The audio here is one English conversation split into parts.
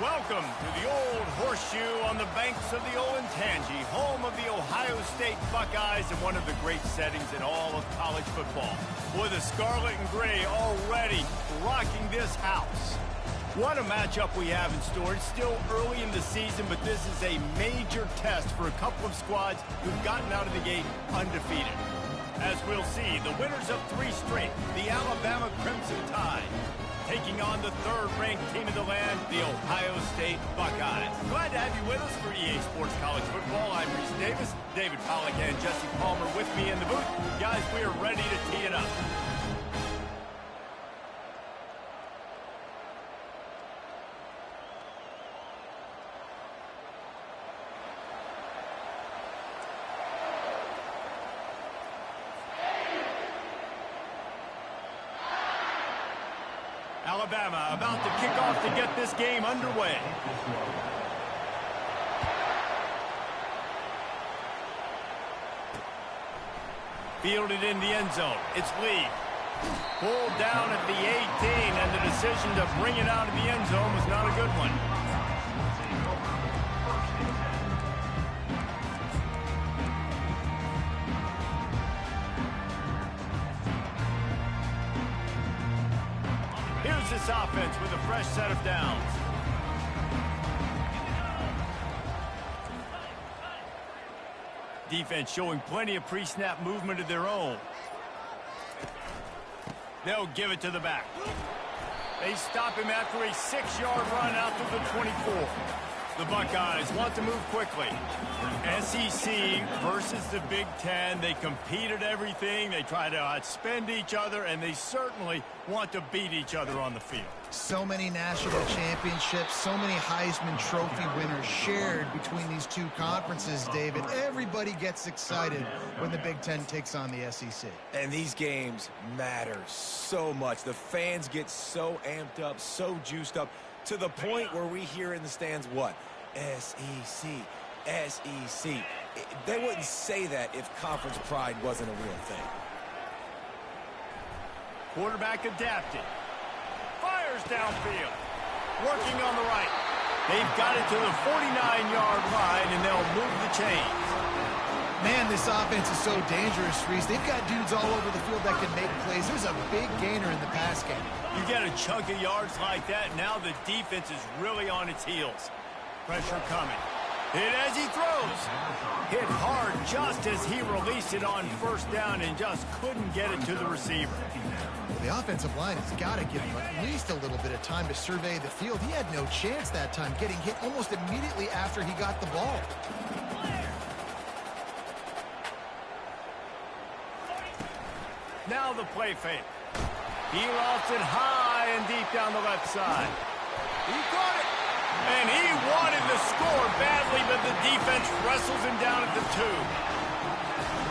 Welcome to the Old Horseshoe on the banks of the Olentangy, home of the Ohio State Buckeyes and one of the great settings in all of college football. Boy, the scarlet and gray already rocking this house. What a matchup we have in store. It's still early in the season, but this is a major test for a couple of squads who've gotten out of the gate undefeated. As we'll see, the winners of 3 straight, the Alabama Crimson Tide, taking on the third-ranked team in the land, the Ohio State Buckeyes. Glad to have you with us for EA Sports College Football. I'm Reese Davis, David Pollack and Jesse Palmer with me in the booth. Guys, we are ready to tee it up. Alabama about to kick off to get this game underway. Fielded in the end zone. It's Lee. Pulled down at the 18, and the decision to bring it out of the end zone was not a good one. This offense with a fresh set of downs. Defense showing plenty of pre-snap movement of their own. They'll give it to the back. They stop him after a 6-yard run out to the 24. The Buckeyes want to move quickly. SEC versus the Big Ten. They compete at everything. They try to outspend each other, and they certainly want to beat each other on the field. So many national championships, so many Heisman Trophy winners shared between these two conferences, David. Everybody gets excited when the Big Ten takes on the SEC. And these games matter so much. The fans get so amped up, so juiced up, to the point where we hear in the stands, what? SEC, SEC. They wouldn't say that if conference pride wasn't a real thing. Quarterback adapted. Fires downfield. Working on the right. They've got it to the 49-yard line, and they'll move the chains. Man, this offense is so dangerous, Reese. They've got dudes all over the field that can make plays. There's a big gainer in the pass game. You get a chunk of yards like that, now the defense is really on its heels. Pressure coming. Hit as he throws. Hit hard just as he released it on first down and just couldn't get it to the receiver. The offensive line has got to give him at least a little bit of time to survey the field. He had no chance that time, getting hit almost immediately after he got the ball. Now the play fake. He lofts it high and deep down the left side. He caught it. And he wanted the score badly, but the defense wrestles him down at the 2.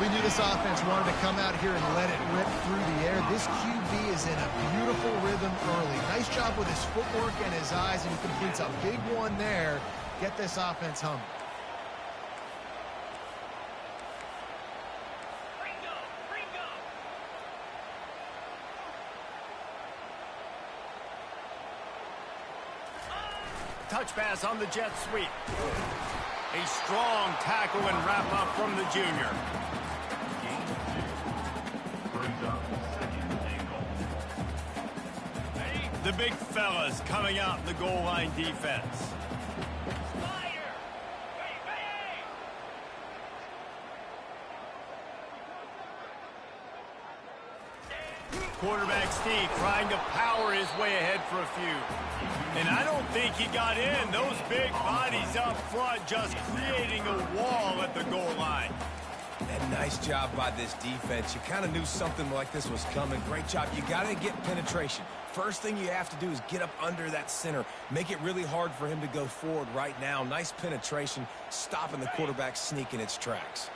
We knew this offense wanted to come out here and let it rip through the air. This QB is in a beautiful rhythm early. Nice job with his footwork and his eyes, and he completes a big one there. Get this offense humming. Touch pass on the jet sweep. A strong tackle and wrap up from the junior. The big fellas coming out in the goal line defense. Quarterback Steve trying to power his way ahead for a few. And I don't think he got in. Those big bodies up front just creating a wall at the goal line. And nice job by this defense. You kind of knew something like this was coming. Great job. You got to get penetration. First thing you have to do is get up under that center. Make it really hard for him to go forward right now. Nice penetration, stopping the quarterback sneak in its tracks.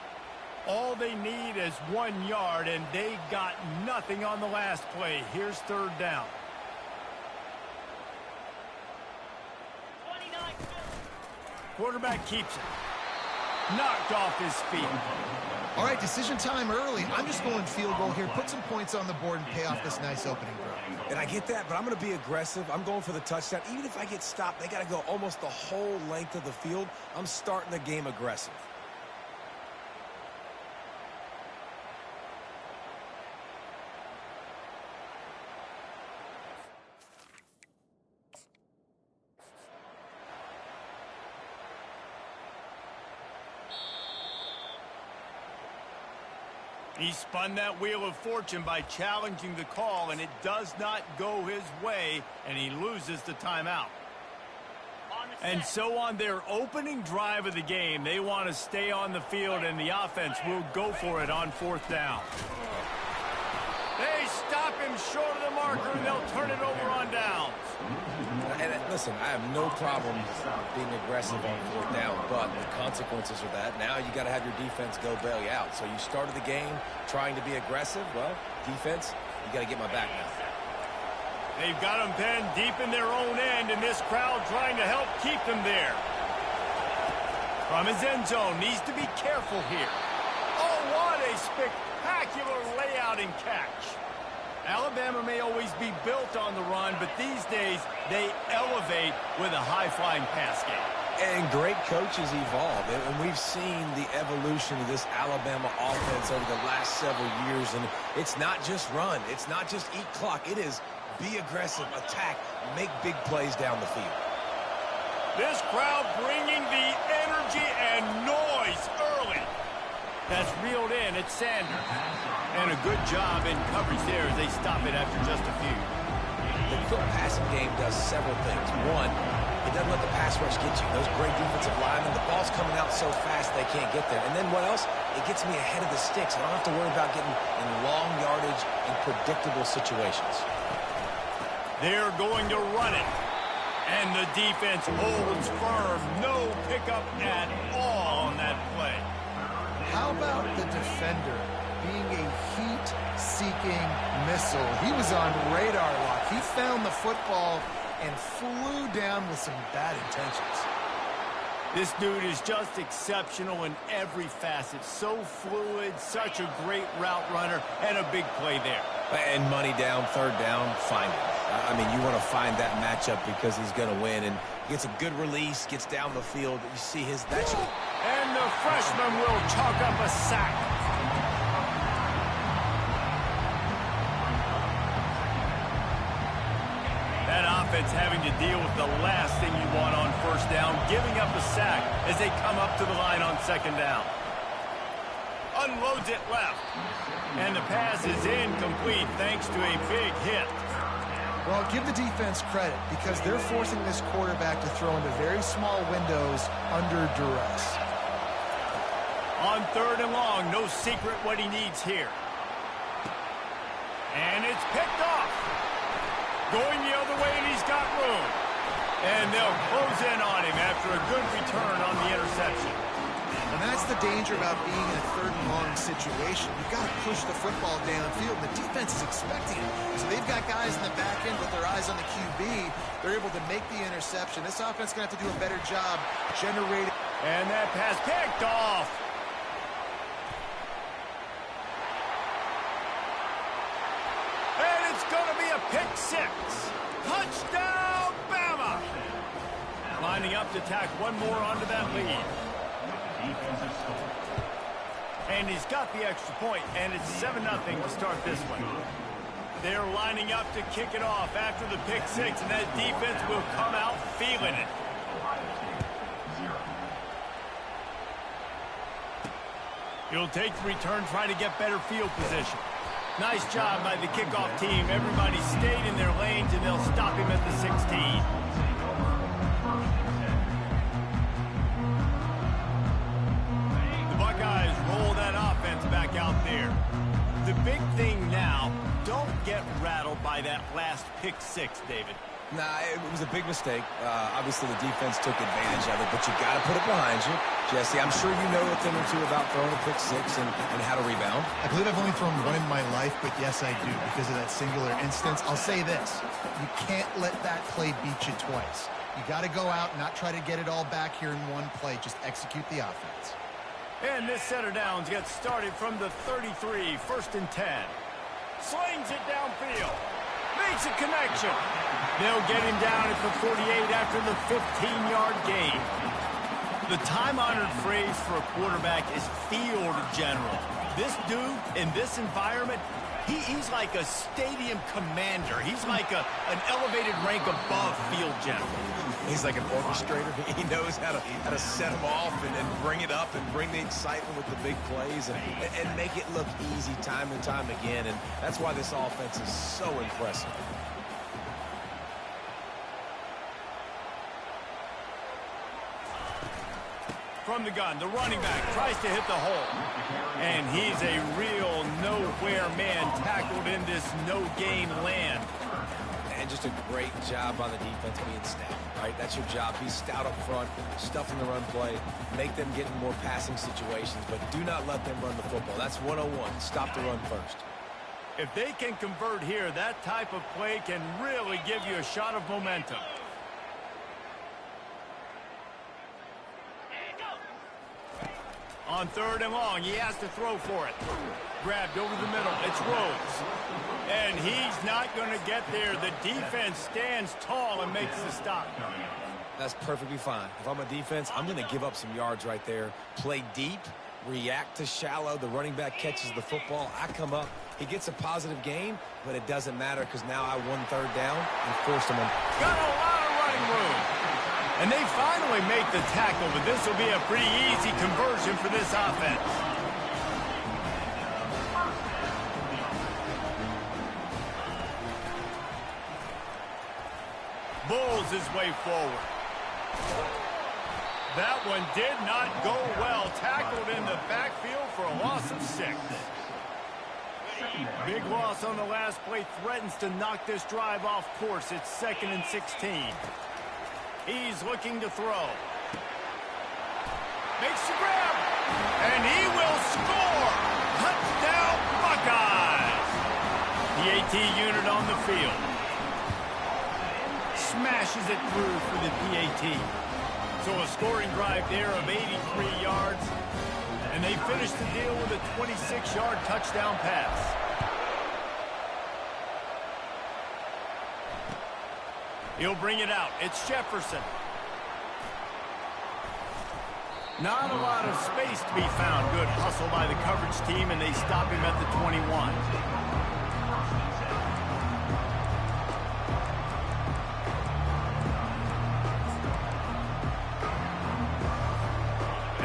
All they need is 1 yard, and they got nothing on the last play. Here's third down. Quarterback keeps it. Knocked off his feet. All right, decision time early. I'm just going field goal here. Put some points on the board and pay off this nice opening drive. And I get that, but I'm going to be aggressive. I'm going for the touchdown. Even if I get stopped, they got to go almost the whole length of the field. I'm starting the game aggressive. He spun that wheel of fortune by challenging the call, and it does not go his way, and he loses the timeout. And so on their opening drive of the game, they want to stay on the field, and the offense will go for it on 4th down. They stop him short of the marker, and they'll turn it over on downs. And listen, I have no problem being aggressive on 4th down, but the consequences are that now you got to have your defense go bail you out. So you started the game trying to be aggressive. Well, defense, you got to get my back now. They've got them pinned deep in their own end, and this crowd trying to help keep them there. From his end zone, needs to be careful here. Oh, what a spectacular layout and catch. Alabama may always be built on the run, but these days they elevate with a high-flying pass game. And great coaches evolve, and we've seen the evolution of this Alabama offense over the last several years, and it's not just run, it's not just eat clock, it is be aggressive, attack, make big plays down the field. This crowd bringing the energy and noise early. That's reeled in at Sanders. And a good job in coverage there as they stop it after just a few. The quick passing game does several things. One, it doesn't let the pass rush get you. Those great defensive linemen, the ball's coming out so fast they can't get there. And then what else? It gets me ahead of the sticks. I don't have to worry about getting in long yardage and predictable situations. They're going to run it. And the defense holds firm. No pickup at all on that play. How about the defender being a heat-seeking missile? He was on radar lock. He found the football and flew down with some bad intentions. This dude is just exceptional in every facet. So fluid, such a great route runner, and a big play there. And money down, 3rd down, find it. I mean, you want to find that matchup because he's going to win. And gets a good release, gets down the field. You see his... And the freshman will chalk up a sack. That offense having to deal with the last thing you want on 1st down, giving up a sack as they come up to the line on 2nd down. Unloads it left. And the pass is incomplete thanks to a big hit. Well, give the defense credit because they're forcing this quarterback to throw into very small windows under duress. On 3rd and long, no secret what he needs here. And it's picked off. Going the other way, and he's got room. And they'll close in on him after a good return on the interception. And that's the danger about being in a 3rd and long situation. You've got to push the football downfield. The defense is expecting it. So they've got guys in the back end with their eyes on the QB. They're able to make the interception. This offense is going to have to do a better job generating. And that pass picked off. And it's going to be a pick 6. Touchdown, Bama! Lining up to tack one more onto that lead. And he's got the extra point, and it's 7-0 to start this one. They're lining up to kick it off after the pick 6, and that defense will come out feeling it. He'll take the return, trying to get better field position. Nice job by the kickoff team. Everybody stayed in their lanes, and they'll stop him at the 16. Buckeyes roll that offense back out there. The big thing now, don't get rattled by that last pick 6, David. Nah, it was a big mistake. Obviously, the defense took advantage of it, but you got to put it behind you. Jesse, I'm sure you know a thing or two about throwing a pick 6 and how to rebound. I believe I've only thrown one in my life, but yes, I do because of that singular instance. I'll say this. You can't let that play beat you twice. You got to go out and not try to get it all back here in one play. Just execute the offense. And this set of downs gets started from the 33, 1st and 10. Slings it downfield. Makes a connection. They'll get him down at the 48 after the 15-yard gain. The time-honored phrase for a quarterback is field general. This dude, in this environment, he's like a stadium commander. He's like an elevated rank above field general. He's like an orchestrator. He knows how to set them off and bring it up and bring the excitement with the big plays and make it look easy time and time again. And that's why this offense is so impressive. From the gun, the running back tries to hit the hole. And he's a real nowhere man tackled in this no-gain land. And just a great job on the defense being stout, right? That's your job. Be stout up front, stuffing the run play, make them get in more passing situations, but do not let them run the football. That's 101. Stop the run first. If they can convert here, that type of play can really give you a shot of momentum. On 3rd and long, he has to throw for it. Grabbed over the middle. It's Rhodes. And he's not going to get there. The defense stands tall and makes the stop. That's perfectly fine. If I'm a defense, I'm going to give up some yards right there. Play deep, react to shallow. The running back catches the football. I come up. He gets a positive gain, but it doesn't matter because now I won 3rd down and forced him in. Got a lot of running room. And they finally make the tackle, but this will be a pretty easy conversion for this offense. Bulls his way forward. That one did not go well. Tackled in the backfield for a loss of 6. Big loss on the last play. Threatens to knock this drive off course. It's 2nd and 16. He's looking to throw. Makes the grab. And he will score. Touchdown, Buckeyes. The AT unit on the field. Smashes it through for the PAT. So a scoring drive there of 83 yards. And they finish the deal with a 26-yard touchdown pass. He'll bring it out. It's Jefferson. Not a lot of space to be found. Good hustle by the coverage team, and they stop him at the 21.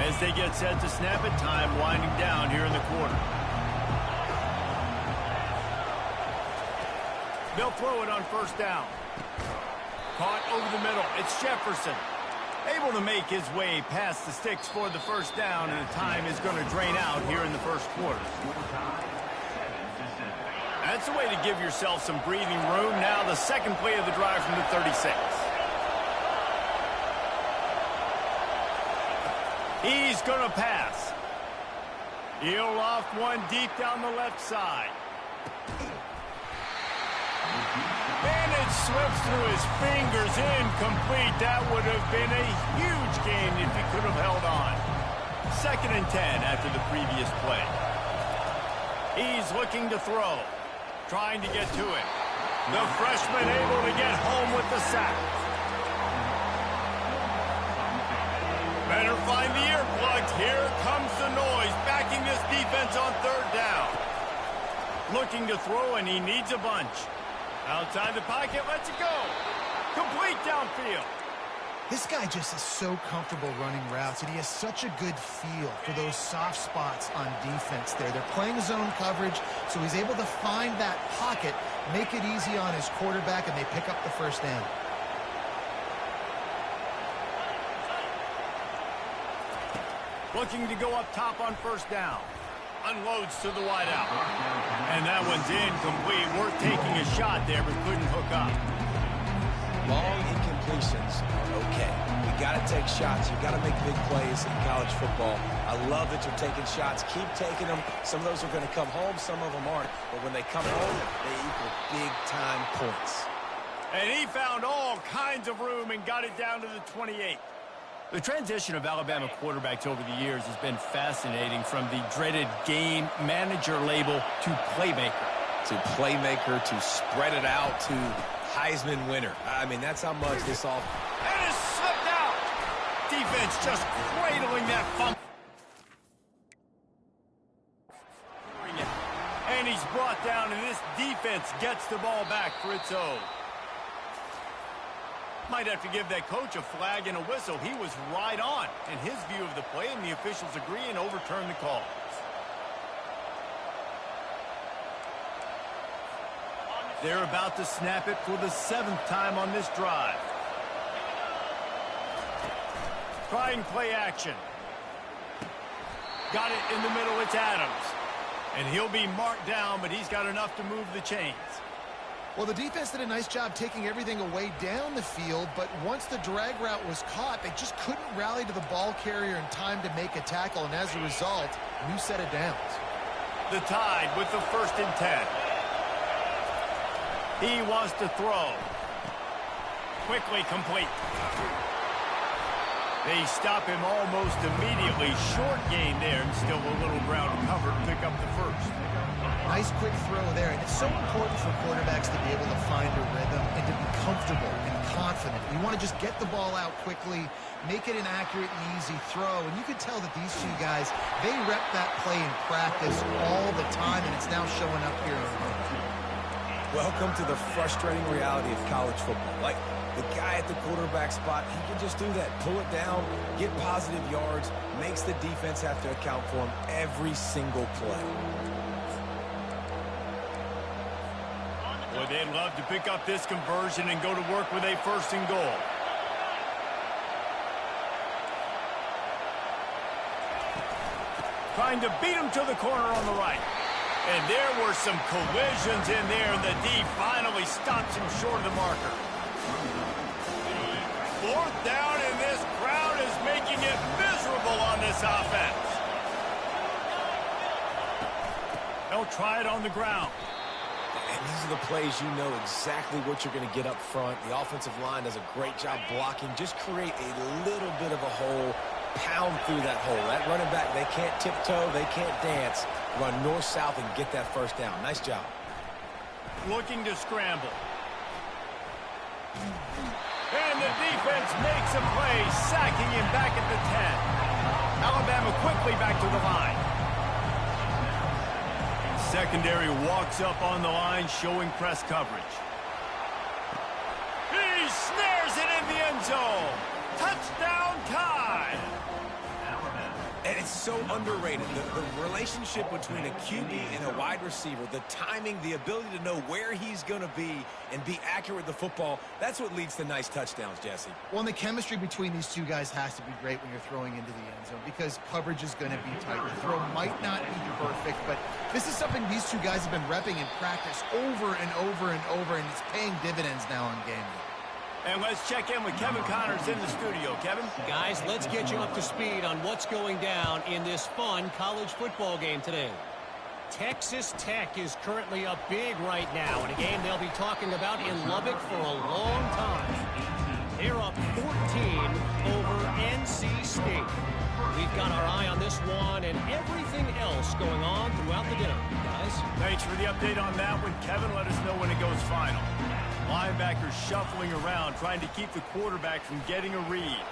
As they get set to snap it, time winding down here in the quarter. They'll throw it on 1st down. Caught over the middle. It's Jefferson. Able to make his way past the sticks for the 1st down, and the time is going to drain out here in the 1st quarter. That's a way to give yourself some breathing room. Now the 2nd play of the drive from the 36. He's going to pass. He'll loft one deep down the left side. And it slips through his fingers, incomplete. That would have been a huge gain if he could have held on. 2nd and 10 after the previous play. He's looking to throw, trying to get to it. The freshman able to get home with the sack. Better find the earplugs. Here comes the noise, backing this defense on 3rd down. Looking to throw, and he needs a bunch. Outside the pocket, lets it go. Complete downfield. This guy just is so comfortable running routes, and he has such a good feel for those soft spots on defense there. They're playing zone coverage, so he's able to find that pocket, make it easy on his quarterback, and they pick up the 1st down. Looking to go up top on 1st down. Unloads to the wideout. And that one's incomplete. Worth taking a shot there, but couldn't hook up. Long incompletions are okay. You got to take shots. You got to make big plays in college football. I love that you're taking shots. Keep taking them. Some of those are going to come home. Some of them aren't. But when they come home, they equal big-time points. And he found all kinds of room and got it down to the 28. The transition of Alabama quarterbacks over the years has been fascinating, from the dreaded game manager label to playmaker. To spread it out to Heisman winner. I mean, that's how much this all... And it's slipped out! Defense just cradling that fumble. And he's brought down, and this defense gets the ball back for its own. Might have to give that coach a flag and a whistle. He was right on in his view of the play, and the officials agree and overturn the call. They're about to snap it for the 7th time on this drive. Trying play action. Got it in the middle. It's Adams. And he'll be marked down, but he's got enough to move the chains. Well, the defense did a nice job taking everything away down the field, but once the drag route was caught, they just couldn't rally to the ball carrier in time to make a tackle, and as a result, new set of downs. The Tide with the 1st and 10. He wants to throw. Quickly complete. They stop him almost immediately. Short gain there, and still a little ground cover to pick up the 1st. Nice quick throw there, and it's so important for quarterbacks to be able to find a rhythm and to be comfortable and confident. You want to just get the ball out quickly, make it an accurate and easy throw, and you could tell that these two guys, they rep that play in practice all the time, and it's now showing up here in the game. Welcome to the frustrating reality of college football. Like, the guy at the quarterback spot, he can just do that. Pull it down, get positive yards, makes the defense have to account for him every single play. Well, they'd love to pick up this conversion and go to work with a 1st and goal. Trying to beat him to the corner on the right. And there were some collisions in there, and the D finally stops him short of the marker. 4th down, and this crowd is making it miserable on this offense. They'll try it on the ground. And these are the plays you know exactly what you're going to get up front. The offensive line does a great job blocking. Just create a little bit of a hole, pound through that hole. That running back, they can't tiptoe, they can't dance. Run north-south and get that 1st down. Nice job. Looking to scramble. And the defense makes a play, sacking him back at the 10. Alabama quickly back to the line. Secondary walks up on the line, showing press coverage. He snares it in the end zone. Touchdown Tide. And it's so underrated. The relationship between a QB and a wide receiver, the timing, the ability to know where he's going to be and be accurate with the football, that's what leads to nice touchdowns, Jesse. Well, and the chemistry between these two guys has to be great when you're throwing into the end zone, because coverage is going to be tight. The throw might not be perfect, but this is something these two guys have been repping in practice over and over and over, and it's paying dividends now on game day. And let's check in with Kevin Connors in the studio. Kevin? Guys, let's get you up to speed on what's going down in this fun college football game today. Texas Tech is currently up big right now in a game they'll be talking about in Lubbock for a long time. They're up 14 over NC State. We've got our eye on this one and everything else going on throughout the day, guys. Thanks for the update on that one, Kevin. Let us know when it goes final. Linebackers shuffling around, trying to keep the quarterback from getting a read.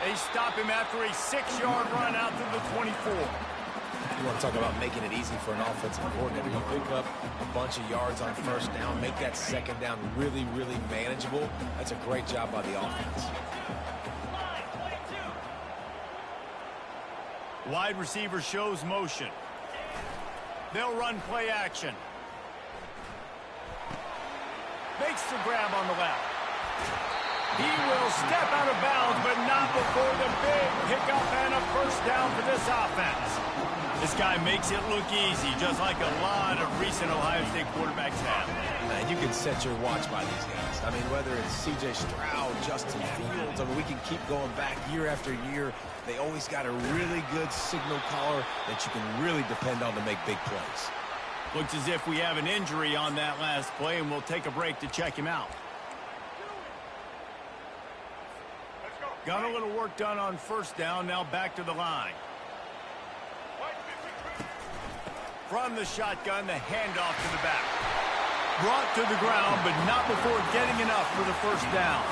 They stop him after a 6-yard run out to the 24. You want to talk about making it easy for an offensive coordinator. You pick up a bunch of yards on 1st down, make that 2nd down really, really manageable. That's a great job by the offense. Wide receiver shows motion. They'll run play action. Makes the grab on the left. He will step out of bounds, but not before the big pickup and a 1st down for this offense. This guy makes it look easy, just like a lot of recent Ohio State quarterbacks have. And you can set your watch by these guys. I mean, whether it's C.J. Stroud, Justin Fields, I mean, we can keep going back year after year. They always got a really good signal caller that you can really depend on to make big plays. Looks as if we have an injury on that last play, and we'll take a break to check him out. Got a little work done on first down, now back to the line. From the shotgun, the handoff to the back. Brought to the ground, but not before getting enough for the first down.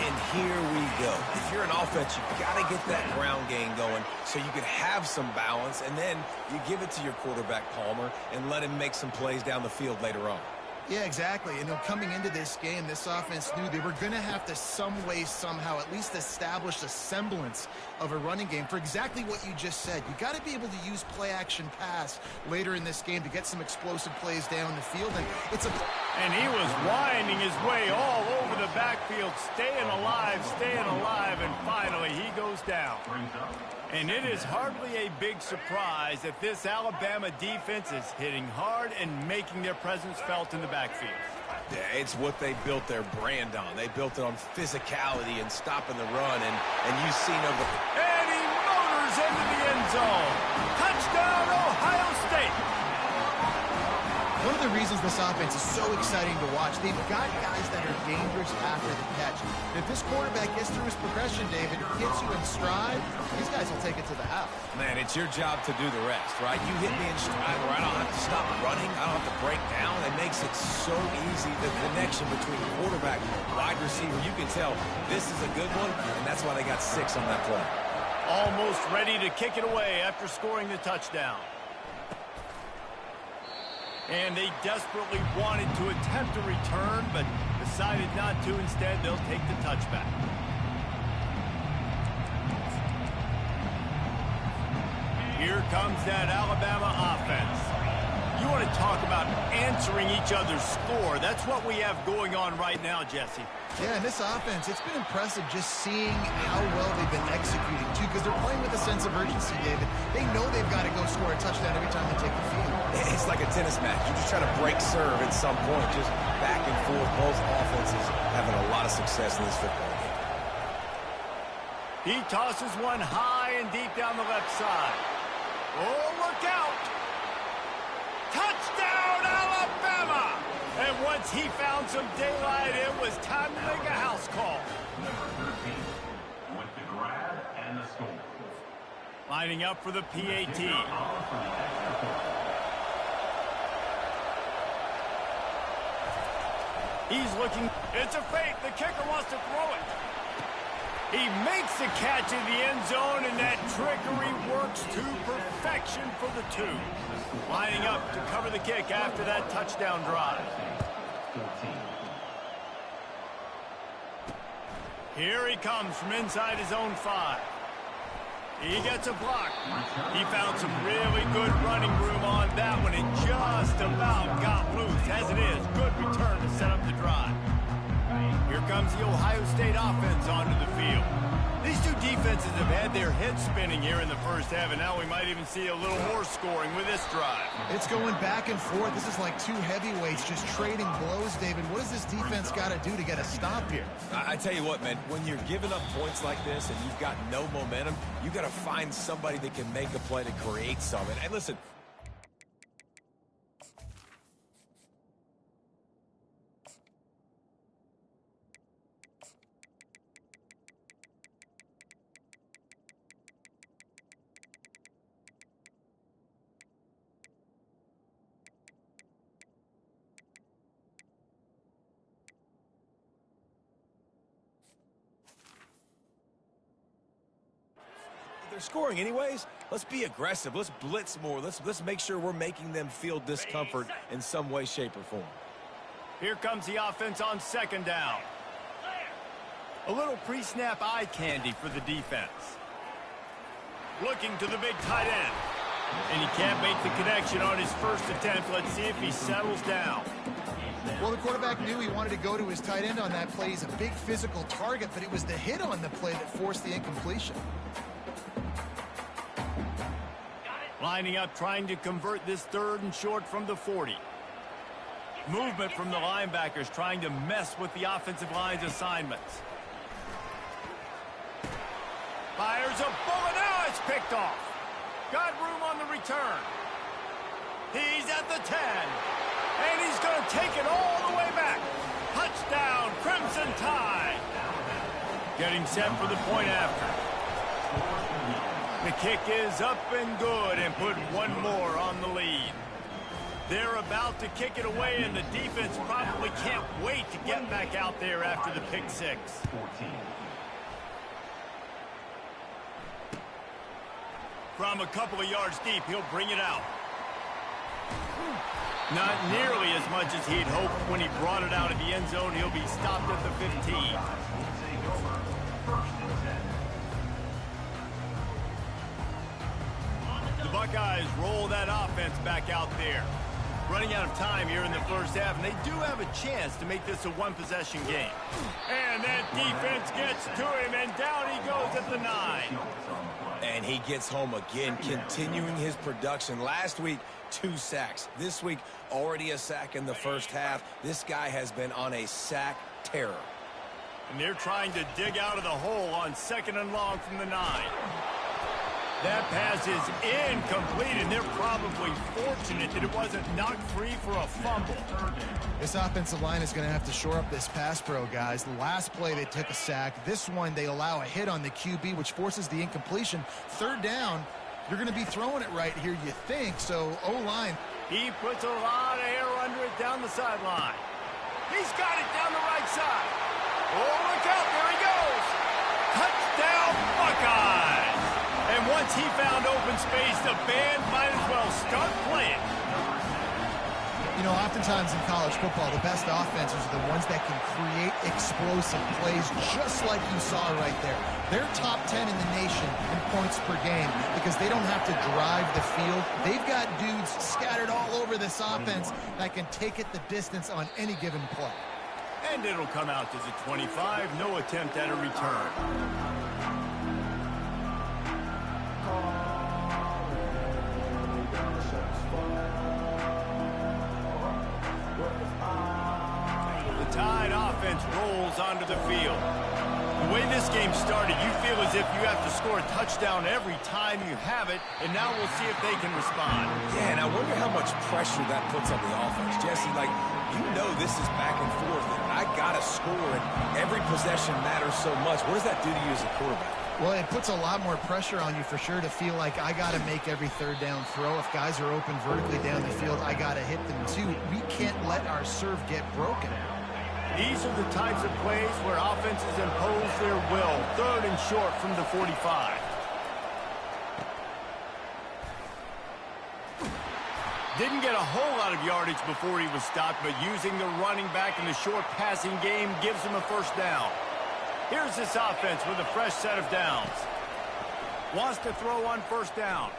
And here we go. If you're an offense, you've got to get that ground game going so you can have some balance, and then you give it to your quarterback, Palmer, and let him make some plays down the field later on. Yeah, exactly. And coming into this game, this offense knew they were going to have to some way, somehow, at least establish a semblance of a running game for exactly what you just said. You got to be able to use play-action pass later in this game to get some explosive plays down the field. And he was winding his way all over the backfield, staying alive, and finally he goes down. And it is hardly a big surprise that this Alabama defense is hitting hard and making their presence felt in the backfield. Yeah, it's what they built their brand on. They built it on physicality and stopping the run, and you've seen them. And he motors into the end zone. Touchdown, Ohio State. One of the reasons this offense is so exciting to watch, they've got guys that are dangerous after the catch. And if this quarterback gets through his progression, David, gets you in stride, these guys will take it to the house. Man, it's your job to do the rest, right? You hit me in stride where I don't have to stop running, I don't have to break down. It makes it so easy, the connection between quarterback and wide receiver. You can tell this is a good one, and that's why they got 6 on that play. Almost ready to kick it away after scoring the touchdown. And they desperately wanted to attempt a return, but decided not to. Instead, they'll take the touchback. Here comes that Alabama offense. You want to talk about answering each other's score. That's what we have going on right now, Jesse. Yeah, and this offense, it's been impressive just seeing how well they've been executing, too, because they're playing with a sense of urgency, David. They know they've got to go score a touchdown every time they take the field. It's like a tennis match. You're just trying to break serve at some point, just back and forth. Both offenses having a lot of success in this football game. He tosses one high and deep down the left side. Oh, look out! Touchdown, Alabama! And once he found some daylight, it was time to make a house call. Number 13 with the grab and the score. Lining up for the PAT. He's looking. It's a fake. The kicker wants to throw it. He makes the catch in the end zone, and that trickery works to perfection for the 2. Lining up to cover the kick after that touchdown drive. Here he comes from inside his own 5. He gets a block. He found some really good running room on that one and just about got loose. As it is, good return to set up the drive. Here comes the Ohio State offense onto the field. These two defenses have had their heads spinning here in the first half, and now we might even see a little more scoring with this drive. It's going back and forth. This is like 2 heavyweights just trading blows, David. What does this defense got to do to get a stop here? I tell you what, man, when you're giving up points like this and you've got no momentum, you got to find somebody that can make a play to create something. And listen, they're scoring anyways. Let's be aggressive. Let's blitz more. Let's make sure we're making them feel discomfort in some way, shape, or form. Here comes the offense on second down. A little pre-snap eye candy for the defense. Looking to the big tight end. And he can't make the connection on his first attempt. Let's see if he settles down. Well, the quarterback knew he wanted to go to his tight end on that play. He's a big physical target, but it was the hit on the play that forced the incompletion. Lining up, trying to convert this 3rd and short from the 40. Movement from the linebackers, trying to mess with the offensive line's assignments. Fires a bullet. Now it's picked off. Got room on the return. He's at the 10. And he's going to take it all the way back. Touchdown, Crimson Tide. Getting set for the point after. The kick is up and good and put one more on the lead. They're about to kick it away, and the defense probably can't wait to get back out there after the pick six. From a couple of yards deep, he'll bring it out. Not nearly as much as he'd hoped when he brought it out of the end zone. He'll be stopped at the 15. The Buckeyes roll that offense back out there. Running out of time here in the first half, and they do have a chance to make this a one-possession game. And that defense gets to him, and down he goes at the 9. And he gets home again, continuing his production. Last week, 2 sacks. This week, already a sack in the first half. This guy has been on a sack terror. And they're trying to dig out of the hole on 2nd and long from the 9. That pass is incomplete, and they're probably fortunate that it wasn't knocked free for a fumble. This offensive line is going to have to shore up this pass pro, guys. The last play they took a sack. This one they allow a hit on the QB, which forces the incompletion. 3rd down, you're going to be throwing it right here, you think. So O-line. He puts a lot of air under it down the sideline. He's got it down the right side. Oh, look out, there he goes. Touchdown, Buckeyes. And once he found open space, the band might as well start playing. You know, oftentimes in college football, the best offenses are the ones that can create explosive plays, just like you saw right there. They're top 10 in the nation in points per game because they don't have to drive the field. They've got dudes scattered all over this offense that can take it the distance on any given play. And it'll come out to the 25, no attempt at a return. The Tide offense rolls onto the field. The way this game started, you feel as if you have to score a touchdown every time you have it, and now we'll see if they can respond. Yeah, and I wonder how much pressure that puts on the offense. Jesse, like, you know this is back and forth, and I got to score, and every possession matters so much. What does that do to you as a quarterback? Well, it puts a lot more pressure on you for sure to feel like I got to make every 3rd down throw. If guys are open vertically down the field, I got to hit them too. We can't let our serve get broken. These are the types of plays where offenses impose their will. 3rd and short from the 45. Didn't get a whole lot of yardage before he was stopped, but using the running back in the short passing game gives him a 1st down. Here's this offense with a fresh set of downs. Wants to throw on 1st down.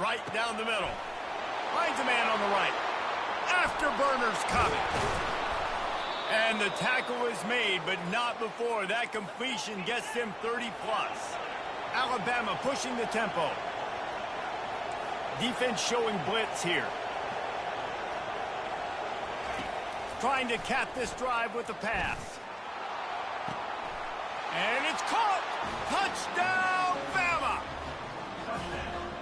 Right down the middle. Finds a man on the right. Afterburner's coming. And the tackle is made, but not before. That completion gets them 30+. Alabama pushing the tempo. Defense showing blitz here. Trying to cap this drive with the pass. And it's caught! Touchdown, Bama!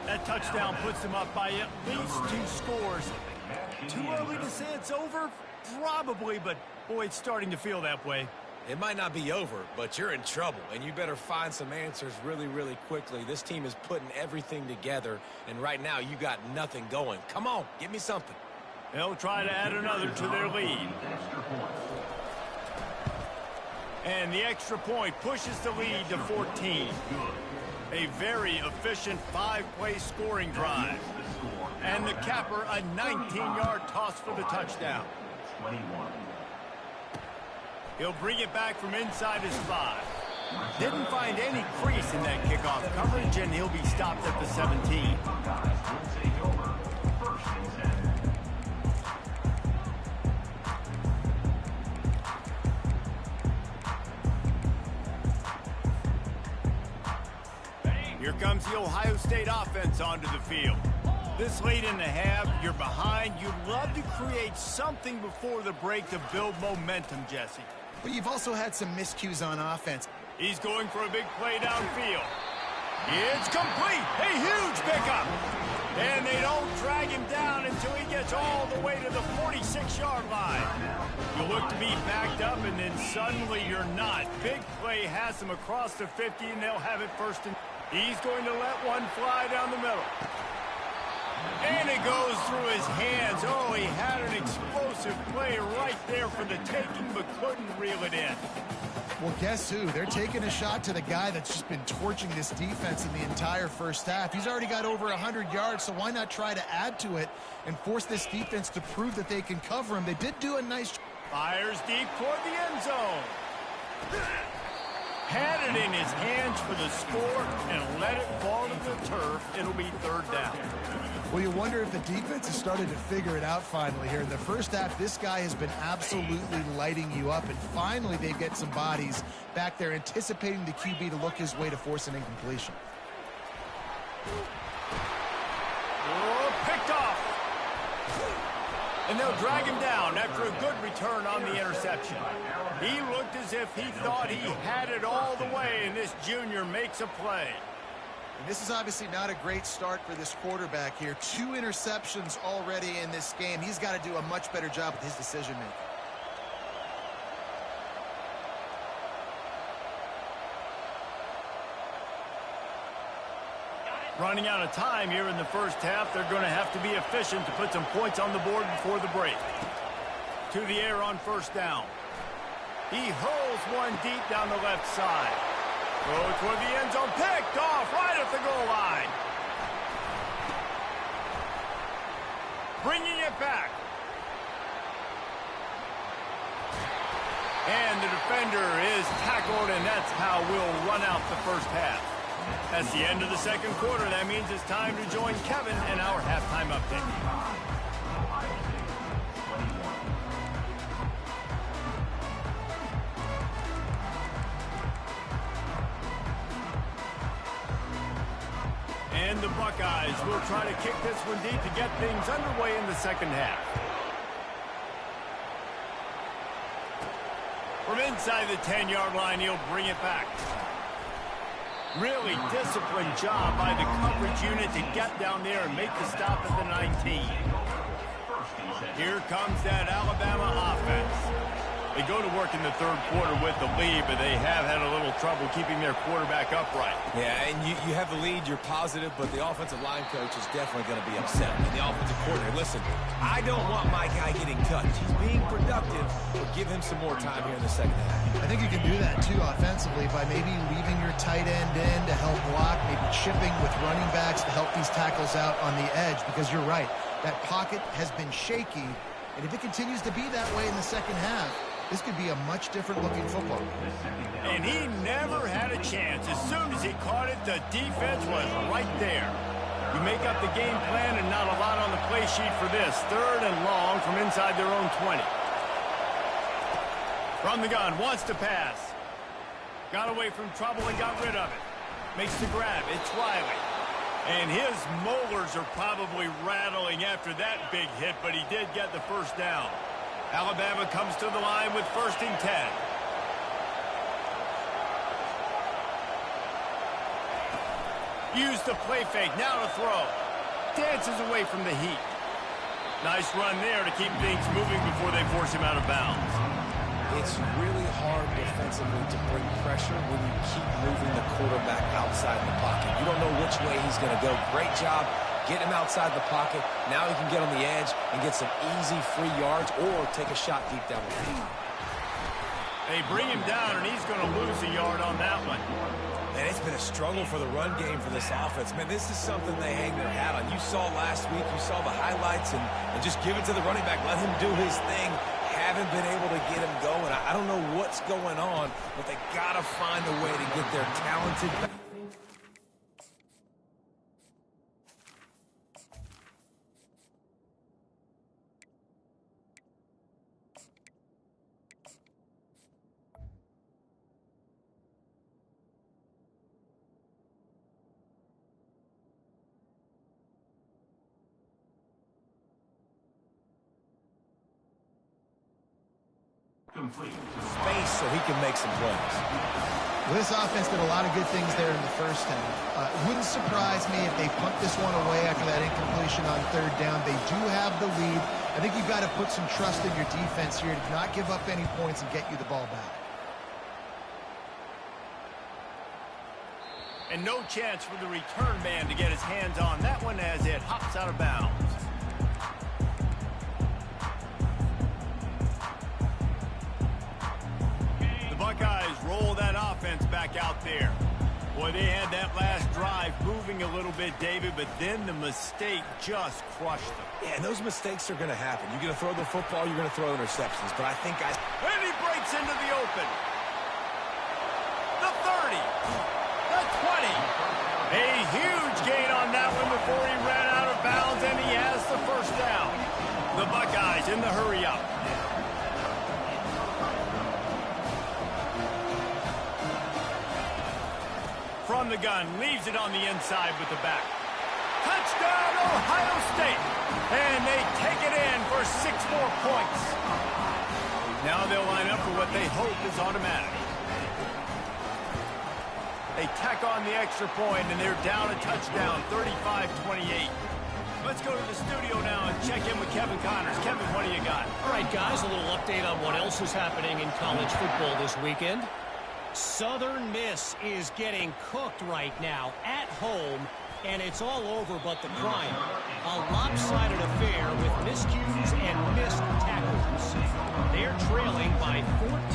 That touchdown puts them up by at least 2 scores. Too early to say it's over? Probably, but boy, it's starting to feel that way. It might not be over, but you're in trouble, and you better find some answers really, really quickly. This team is putting everything together, and right now you got nothing going. Come on, give me something. They'll try to add another to their lead. And the extra point pushes the lead to 14. A very efficient 5-play scoring drive. And the capper, a 19-yard toss for the touchdown. He'll bring it back from inside his 5. Didn't find any crease in that kickoff coverage, and he'll be stopped at the 17. Here comes the Ohio State offense onto the field. This late in the half, you're behind. You'd love to create something before the break to build momentum, Jesse. But you've also had some miscues on offense. He's going for a big play downfield. It's complete. A huge pickup. And they don't drag him down until he gets all the way to the 46-yard line. You look to be backed up, and then suddenly you're not. Big play has him across the 50, and they'll have it first and... He's going to let one fly down the middle. And it goes through his hands. Oh, he had an explosive play right there for the taking, but couldn't reel it in. Well, guess who? They're taking a shot to the guy that's just been torching this defense in the entire first half. He's already got over 100 yards, so why not try to add to it and force this defense to prove that they can cover him? They did do a nice... Fires deep toward the end zone. Had it in his hands for the score and let it fall to the turf. It'll be third down. Well, you wonder if the defense has started to figure it out finally here. In the first half, this guy has been absolutely lighting you up, and finally they get some bodies back there anticipating the QB to look his way to force an incompletion. Oh, picked off. And they'll drag him down after a good return on the interception. He looked as if he thought he had it all the way, and this junior makes a play. And this is obviously not a great start for this quarterback here. 2 interceptions already in this game. He's got to do a much better job with his decision-making. Running out of time here in the first half. They're going to have to be efficient to put some points on the board before the break. To the air on first down. He hurls one deep down the left side. Goes toward the end zone. Picked off right at the goal line. Bringing it back. And the defender is tackled, and that's how we'll run out the first half. That's the end of the second quarter. That means it's time to join Kevin and our halftime update. And the Buckeyes will try to kick this one deep to get things underway in the second half. From inside the 10-yard line, he'll bring it back. Really disciplined job by the coverage unit to get down there and make the stop at the 19. Here comes that Alabama offense. They go to work in the third quarter with the lead, but they have had a little trouble keeping their quarterback upright. Yeah, and you have the lead, you're positive, but the offensive line coach is definitely going to be upset. And the offensive coordinator, listen, I don't want my guy getting touched. He's being productive, but give him some more time here in the second half. I think you can do that, too, offensively, by maybe leaving your tight end in to help block, maybe chipping with running backs to help these tackles out on the edge, because you're right. That pocket has been shaky, and if it continues to be that way in the second half, this could be a much different-looking football. And he never had a chance. As soon as he caught it, the defense was right there. You make up the game plan and not a lot on the play sheet for this. Third and long from inside their own 20. From the gun, wants to pass. Got away from trouble and got rid of it. Makes the grab. It's Riley. And his molars are probably rattling after that big hit, but he did get the first down. Alabama comes to the line with 1st and 10. Use the play fake, now to throw. Dances away from the heat. Nice run there to keep things moving before they force him out of bounds. It's really hard defensively to bring pressure when you keep moving the quarterback outside the pocket. You don't know which way he's going to go. Great job. Get him outside the pocket. Now he can get on the edge and get some easy free yards or take a shot deep down the field. They bring him down, and he's going to lose a yard on that one. And it's been a struggle for the run game for this offense. Man, this is something they hang their hat on. You saw last week, you saw the highlights, and just give it to the running back. Let him do his thing. Haven't been able to get him going. I don't know what's going on, but they got to find a way to get their talented back. Complete. Space so he can make some plays. Well, this offense did a lot of good things there in the first half. It wouldn't surprise me if they punt this one away after that incompletion on third down. They do have the lead. I think you've got to put some trust in your defense here to not give up any points and get you the ball back. And no chance for the return man to get his hands on that one as it hops out of bounds. The Buckeyes roll that offense back out there. Boy, they had that last drive moving a little bit, David, but then the mistake just crushed them. Yeah, and those mistakes are going to happen. You're going to throw the football, you're going to throw interceptions. But I think And he breaks into the open. The 30. The 20. A huge gain on that one before he ran out of bounds, and he has the first down. The Buckeyes in the hurry up. From the gun, leaves it on the inside with the back. Touchdown, Ohio State. And they take it in for 6 more points. Now they'll line up for what they hope is automatic. They tack on the extra point, and they're down a touchdown, 35-28. Let's go to the studio now and check in with Kevin Connors. Kevin, what do you got? All right, guys, a little update on what else is happening in college football this weekend. Southern Miss is getting cooked right now at home, and it's all over but the crying. A lopsided affair with miscues and missed tackles. They're trailing by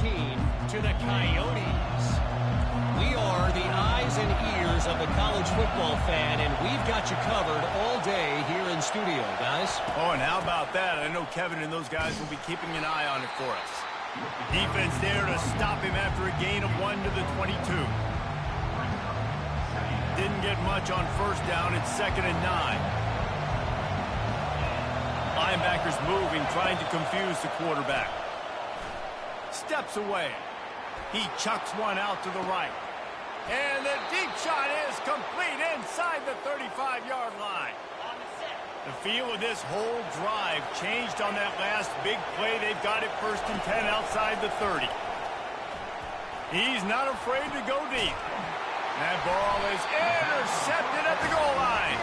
14 to the Coyotes. We are the eyes and ears of the college football fan, and we've got you covered all day here in studio, guys. Oh, and how about that? I know Kevin and those guys will be keeping an eye on it for us. Defense there to stop him after a gain of 1 to the 22. Didn't get much on first down. It's 2nd and 9. Linebackers moving, trying to confuse the quarterback. Steps away. He chucks one out to the right. And the deep shot is complete inside the 35-yard line. The feel of this whole drive changed on that last big play. They've got it 1st and 10 outside the 30. He's not afraid to go deep. That ball is intercepted at the goal line.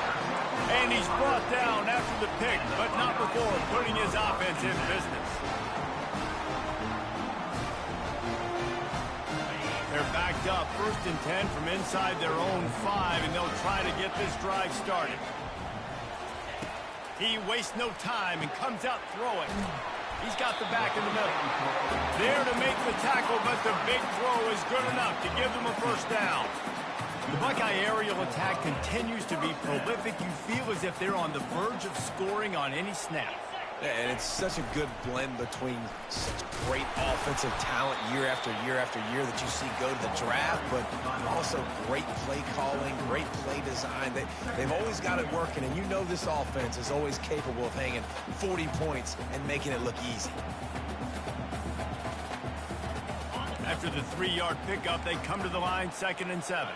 And he's brought down after the pick, but not before putting his offense in business. They're backed up 1st and 10 from inside their own 5, and they'll try to get this drive started. He wastes no time and comes out throwing. He's got the back in the middle. There to make the tackle, but the big throw is good enough to give them a first down. The Buckeye aerial attack continues to be prolific. You feel as if they're on the verge of scoring on any snap. Yeah, and it's such a good blend between such great offensive talent year after year after year that you see go to the draft, but also great play calling, great play design. They've always got it working, and you know this offense is always capable of hanging 40 points and making it look easy. After the 3-yard pickup, they come to the line 2nd and 7.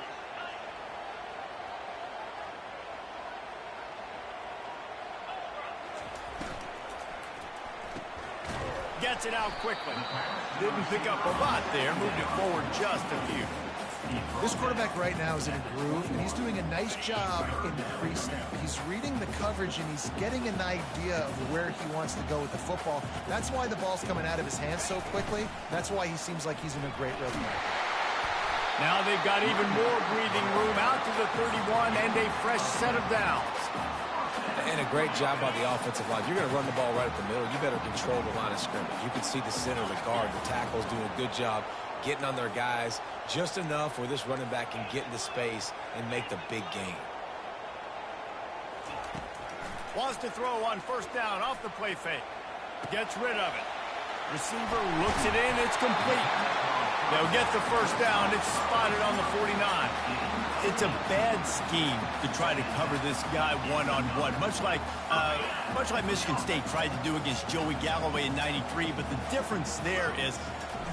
Gets it out quickly. Didn't pick up a lot there. Moved it forward just a few. This quarterback right now is in a groove, and he's doing a nice job in the pre-snap. He's reading the coverage, and he's getting an idea of where he wants to go with the football. That's why the ball's coming out of his hands so quickly. That's why he seems like he's in a great rhythm. Now they've got even more breathing room out to the 31 and a fresh set of downs. And a great job by the offensive line. You're going to run the ball right at the middle. You better control the line of scrimmage. You can see the center, the guard, the tackles doing a good job getting on their guys just enough where this running back can get into space and make the big gain. Wants to throw on first down off the play fake. Gets rid of it. Receiver looks it in. It's complete. They'll get the first down. It's spotted on the 49. It's a bad scheme to try to cover this guy one-on-one, much like Michigan State tried to do against Joey Galloway in '93. But the difference there is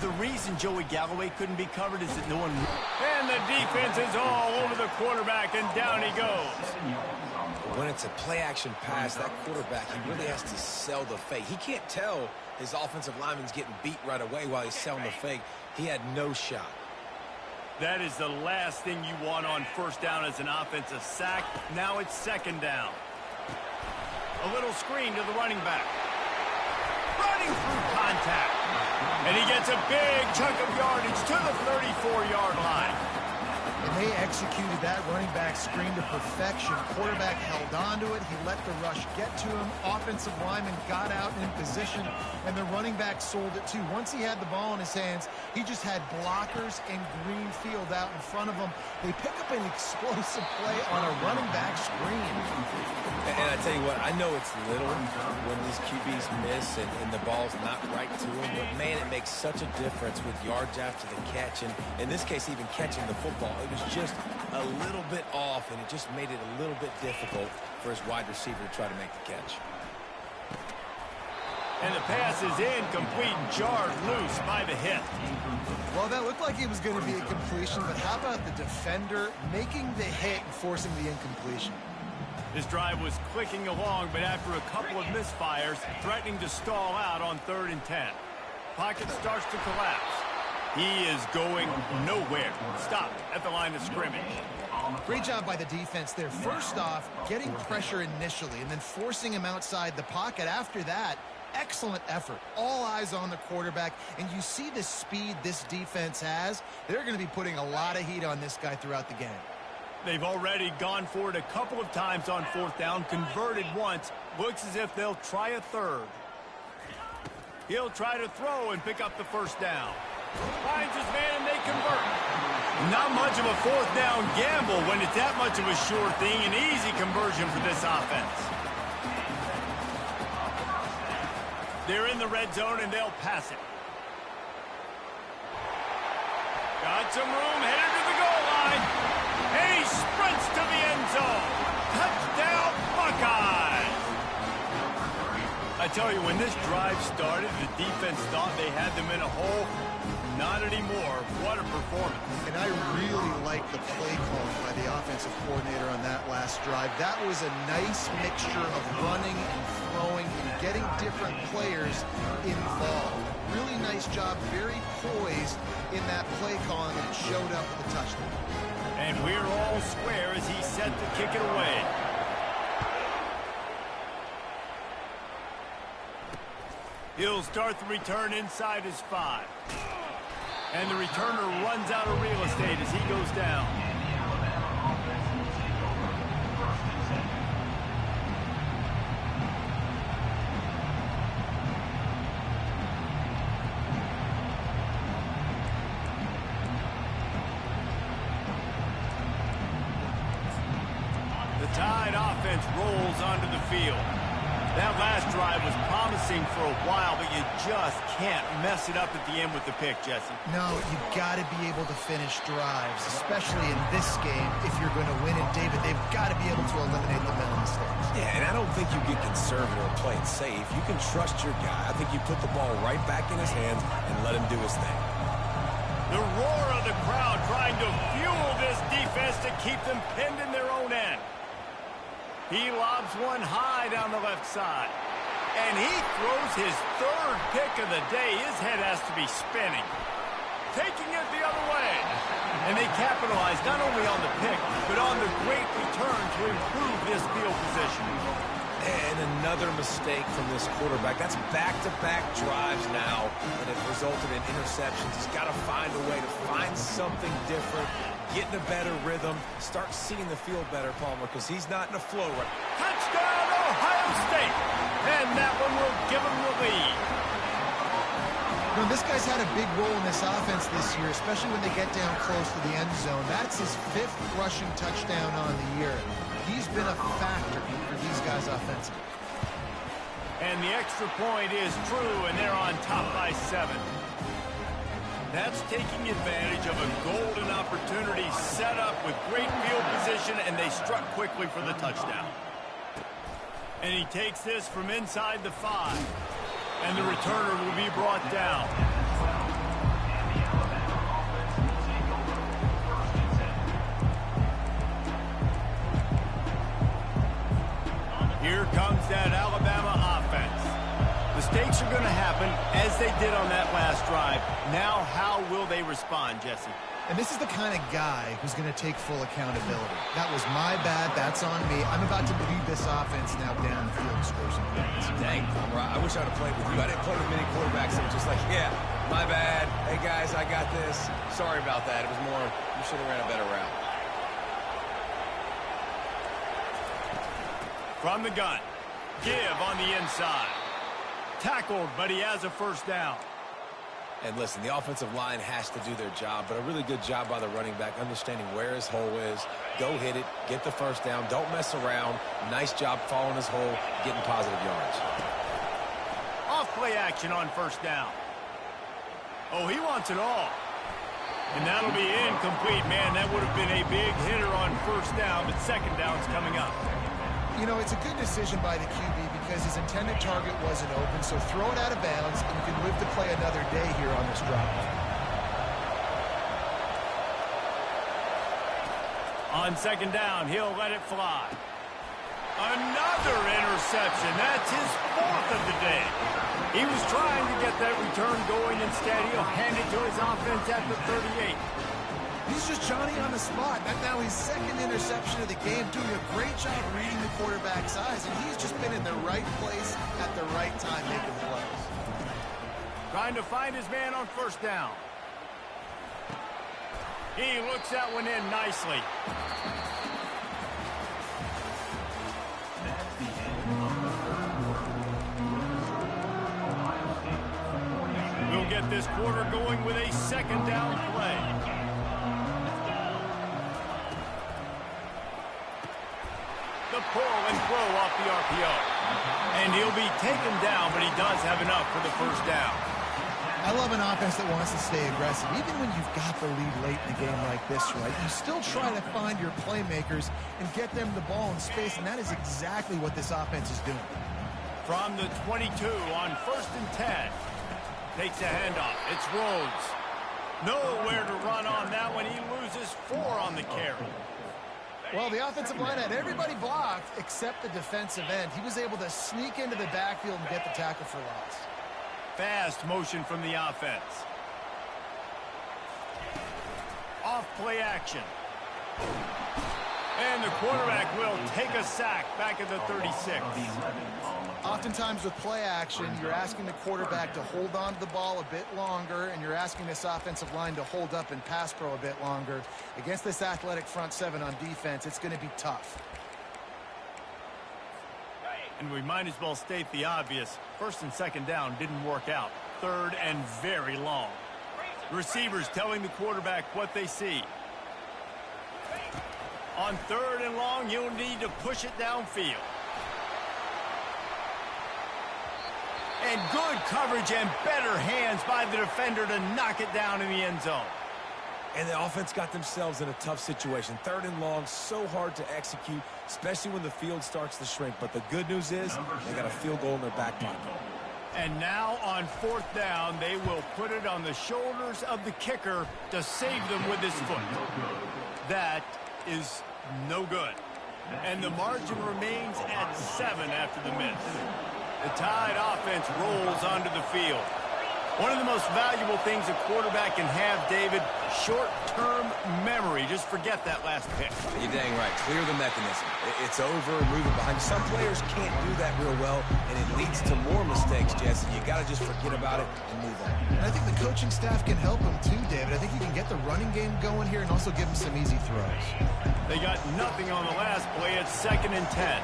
the reason Joey Galloway couldn't be covered is that no one... And the defense is all over the quarterback, and down he goes. When it's a play-action pass, that quarterback, he really has to sell the fake. He can't tell his offensive lineman's getting beat right away while he's selling the fake. He had no shot. That is the last thing you want on first down as an offensive sack. Now it's second down. A little screen to the running back. Running through contact. And he gets a big chunk of yardage to the 34-yard line. And they executed that running back screen to perfection. Quarterback held on to it. He let the rush get to him. Offensive lineman got out in position, and the running back sold it too. Once he had the ball in his hands, he just had blockers and green field out in front of him. They pick up an explosive play on a running back screen. And I tell you what, I know it's little when these QBs miss and the ball's not right to them, but man, it makes such a difference with yards after the catch, and in this case, even catching the football. It was just a little bit off, and it just made it a little bit difficult for his wide receiver to try to make the catch. And the pass is incomplete, jarred loose by the hit. Well, that looked like it was going to be a completion, but how about the defender making the hit and forcing the incompletion? This drive was clicking along, but after a couple of misfires, threatening to stall out on 3rd and 10. Pocket starts to collapse. He is going nowhere. Stopped at the line of scrimmage. Great job by the defense there. First off, getting pressure initially and then forcing him outside the pocket. After that, excellent effort. All eyes on the quarterback. And you see the speed this defense has. They're going to be putting a lot of heat on this guy throughout the game. They've already gone for it a couple of times on 4th down, converted once. Looks as if they'll try a third. He'll try to throw and pick up the first down. Finds his man and they convert. Not much of a 4th down gamble when it's that much of a sure thing. An easy conversion for this offense. They're in the red zone and they'll pass it. Got some room, headed to the goal line. And he sprints to the end zone. Touchdown, Buckeyes! I tell you, when this drive started, the defense thought they had them in a hole. Not anymore. What a performance. And I really like the play calling by the offensive coordinator on that last drive. That was a nice mixture of running and throwing and getting different players involved. Really nice job, very poised in that play calling, and it showed up with a touchdown. And we're all square as he's set to kick it away. He'll start the return inside his 5. And the returner runs out of real estate as he goes down. The Tide offense rolls onto the field. That last drive was promising for a while, but you just can't mess it up at the end with the pick, Jesse. No, you've got to be able to finish drives, especially in this game if you're going to win. And, David, they've got to be able to eliminate the mental mistakes. Yeah, and I don't think you get conservative or play it safe. You can trust your guy. I think you put the ball right back in his hands and let him do his thing. The roar of the crowd trying to fuel this defense to keep them pinned in their own end. He lobs one high down the left side. And he throws his 3rd pick of the day. His head has to be spinning. Taking it the other way. And they capitalize not only on the pick, but on the great return to improve this field position. And another mistake from this quarterback. That's back-to-back drives now, and it resulted in interceptions. He's got to find a way to find something different, get in a better rhythm, start seeing the field better, Palmer, because he's not in a flow right. Touchdown, Ohio State! And that one will give him the lead. You know, this guy's had a big role in this offense this year, especially when they get down close to the end zone. That's his 5th rushing touchdown on the year. He's been a factor for these guys offensively. And the extra point is true, and they're on top by 7. That's taking advantage of a golden opportunity set up with great field position, and they struck quickly for the touchdown. And he takes this from inside the 5. And the returner will be brought down. Here comes that Alabama offense. Mistakes are going to happen as they did on that last drive. Now, how will they respond, Jesse? And this is the kind of guy who's going to take full accountability. That was my bad. That's on me. I'm about to lead this offense now down the field and score some points. Dang, Palmer, I wish I would have played with you. I didn't play with many quarterbacks that were just like, yeah, my bad. Hey, guys, I got this. Sorry about that. It was more, you should have ran a better route. From the gun. Give on the inside. Tackled, but he has a first down. And listen, the offensive line has to do their job, but a really good job by the running back, understanding where his hole is. Go hit it, get the first down, don't mess around. Nice job following his hole, getting positive yards. Off play action on first down. Oh, he wants it all. And that'll be incomplete. Man, that would have been a big hitter on first down, but second down's coming up. You know, it's a good decision by the QB because his intended target wasn't open, so throw it out of bounds, and you can live to play another day here on this drive. On second down, he'll let it fly. Another interception. That's his fourth of the day. He was trying to get that return going. Instead, he'll hand it to his offense at the 38. He's just Johnny on the spot. Now his second interception of the game, doing a great job reading the quarterback's eyes, and he's just been in the right place at the right time making plays. Trying to find his man on first down. He looks that one in nicely. That's the end of the third quarter. Ohio State 46. We'll get this quarter going with a second down play. The pull and throw off the RPO. And he'll be taken down, but he does have enough for the first down. I love an offense that wants to stay aggressive. Even when you've got the lead late in the game like this, right, you still try to find your playmakers and get them the ball in space, and that is exactly what this offense is doing. From the 22 on first and 10. Takes a handoff. It's Rhodes. Nowhere to run on that one. He loses 4 on the carry. Well, the offensive line had everybody blocked except the defensive end. He was able to sneak into the backfield and get the tackle for loss. Fast motion from the offense. Off play action. And the quarterback will take a sack back at the 36. Oftentimes with play action, you're asking the quarterback to hold on to the ball a bit longer, and you're asking this offensive line to hold up and pass pro a bit longer. Against this athletic front seven on defense, it's going to be tough. And we might as well state the obvious. First and second down didn't work out. Third and very long. The receivers telling the quarterback what they see. On third and long, you'll need to push it downfield. And good coverage and better hands by the defender to knock it down in the end zone. And the offense got themselves in a tough situation. Third and long, so hard to execute, especially when the field starts to shrink. But the good news is they got a field goal in their back pocket. And now on fourth down, they will put it on the shoulders of the kicker to save them with his foot. That is no good. And the margin remains at 7 after the miss. The Tide offense rolls onto the field. One of the most valuable things a quarterback can have, David, short-term memory. Just forget that last pick. You're dang right. Clear the mechanism. It's over, moving behind. Some players can't do that real well, and it leads to more mistakes, Jesse. You got to just forget about it and move on. And I think the coaching staff can help him too, David. I think you can get the running game going here and also give him some easy throws. They got nothing on the last play. It's 2nd and 10.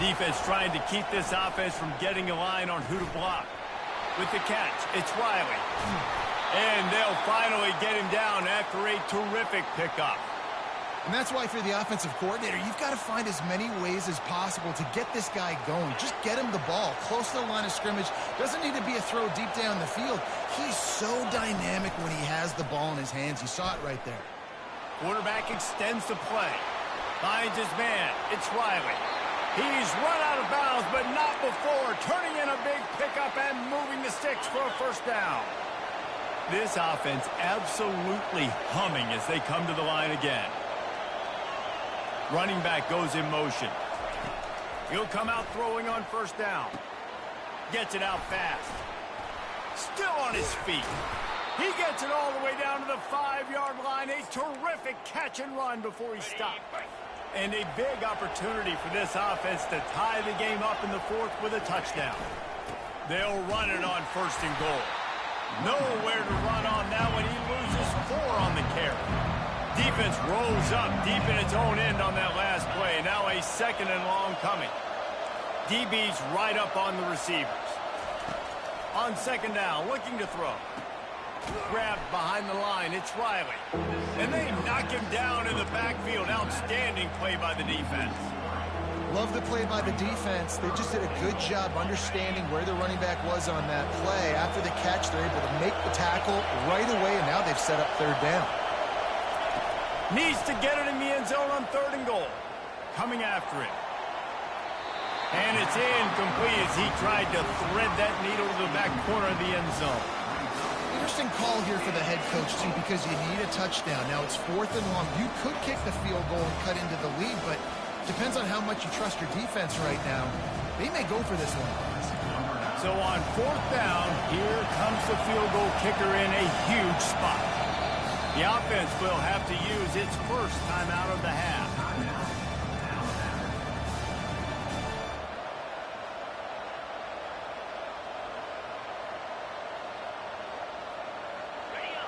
Defense trying to keep this offense from getting a line on who to block. With the catch, it's Riley. And they'll finally get him down after a terrific pickup. And that's why, for the offensive coordinator, you've got to find as many ways as possible to get this guy going. Just get him the ball close to the line of scrimmage. Doesn't need to be a throw deep down the field. He's so dynamic when he has the ball in his hands. You saw it right there. Quarterback extends the play. Finds his man. It's Riley. He's run out of bounds, but not before. Turning in a big pickup and moving the sticks for a first down. This offense absolutely humming as they come to the line again. Running back goes in motion. He'll come out throwing on first down. Gets it out fast. Still on his feet. He gets it all the way down to the 5-yard line. A terrific catch and run before he stopped. And a big opportunity for this offense to tie the game up in the fourth with a touchdown. They'll run it on 1st and goal. Nowhere to run on that one. He loses 4 on the carry. Defense rolls up deep in its own end on that last play. Now a 2nd and long coming. DB's right up on the receivers. On 2nd down, looking to throw. Grabbed behind the line, it's Riley. And they knock him down in the backfield. Outstanding play by the defense. Love the play by the defense. They just did a good job understanding where the running back was on that play. After the catch, they're able to make the tackle right away, and now they've set up 3rd down. Needs to get it in the end zone on 3rd and goal. Coming after it. And it's incomplete as he tried to thread that needle to the back corner of the end zone. Interesting call here for the head coach, too, because you need a touchdown. Now it's 4th and long. You could kick the field goal and cut into the lead, but depends on how much you trust your defense right now. They may go for this one. So on 4th down, here comes the field goal kicker in a huge spot. The offense will have to use its first timeout of the half.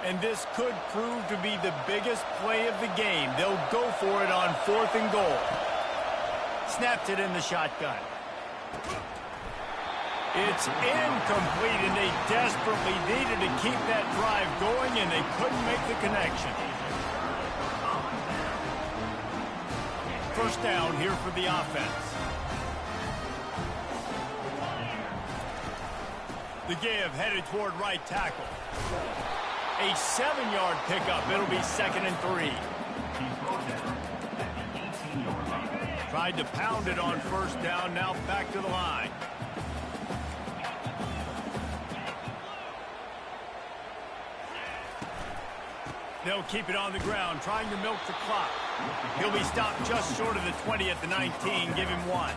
And this could prove to be the biggest play of the game. They'll go for it on 4th and goal. Snapped it in the shotgun. It's incomplete, and they desperately needed to keep that drive going, and they couldn't make the connection. 1st down here for the offense. The give headed toward right tackle. A 7-yard pickup. It'll be 2nd and 3. Tried to pound it on 1st down. Now back to the line. They'll keep it on the ground, trying to milk the clock. He'll be stopped just short of the 20 at the 19. Give him 1.